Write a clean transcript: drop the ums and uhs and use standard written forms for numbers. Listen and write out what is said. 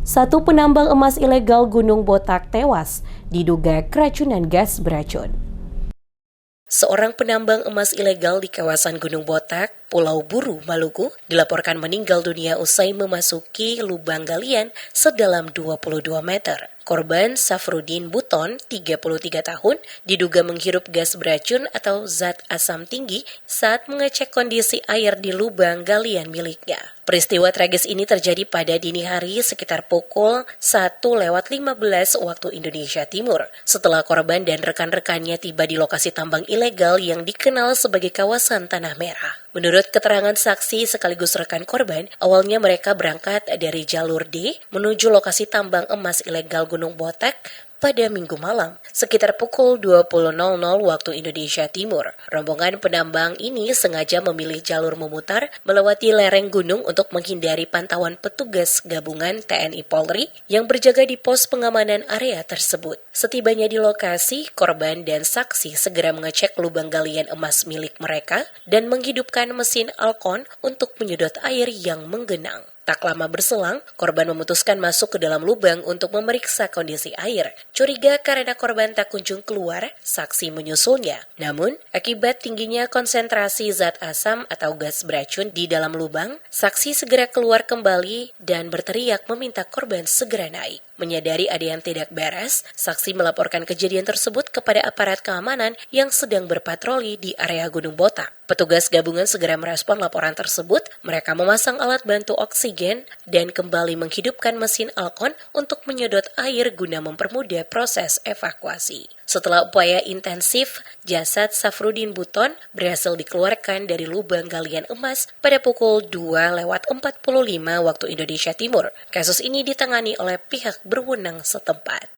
Satu penambang emas ilegal Gunung Botak tewas, diduga keracunan gas beracun. Seorang penambang emas ilegal di kawasan Gunung Botak, Pulau Buru, Maluku, dilaporkan meninggal dunia usai memasuki lubang galian sedalam 22 meter. Korban Safrudin Buton, 33 tahun, diduga menghirup gas beracun atau zat asam tinggi saat mengecek kondisi air di lubang galian miliknya. Peristiwa tragis ini terjadi pada dini hari sekitar pukul 1:15 waktu Indonesia Timur, setelah korban dan rekan-rekannya tiba di lokasi tambang ilegal yang dikenal sebagai kawasan Tanah Merah. Menurut keterangan saksi sekaligus rekan korban, awalnya mereka berangkat dari jalur D menuju lokasi tambang emas ilegal Gunung Botak pada Minggu malam, sekitar pukul 20.00 waktu Indonesia Timur. Rombongan penambang ini sengaja memilih jalur memutar melewati lereng gunung untuk menghindari pantauan petugas gabungan TNI Polri yang berjaga di pos pengamanan area tersebut. Setibanya di lokasi, korban dan saksi segera mengecek lubang galian emas milik mereka dan menghidupkan mesin alkon untuk menyedot air yang menggenang. Tak lama berselang, korban memutuskan masuk ke dalam lubang untuk memeriksa kondisi air. Curiga karena korban tak kunjung keluar, saksi menyusulnya. Namun, akibat tingginya konsentrasi zat asam atau gas beracun di dalam lubang, saksi segera keluar kembali dan berteriak meminta korban segera naik. Menyadari ada yang tidak beres, saksi melaporkan kejadian tersebut kepada aparat keamanan yang sedang berpatroli di area Gunung Botak. Petugas gabungan segera merespon laporan tersebut, mereka memasang alat bantu oksigen dan kembali menghidupkan mesin alkon untuk menyedot air guna mempermudah proses evakuasi. Setelah upaya intensif, jasad Safrudin Buton berhasil dikeluarkan dari lubang galian emas pada pukul 2:45 waktu Indonesia Timur. Kasus ini ditangani oleh pihak berwenang setempat.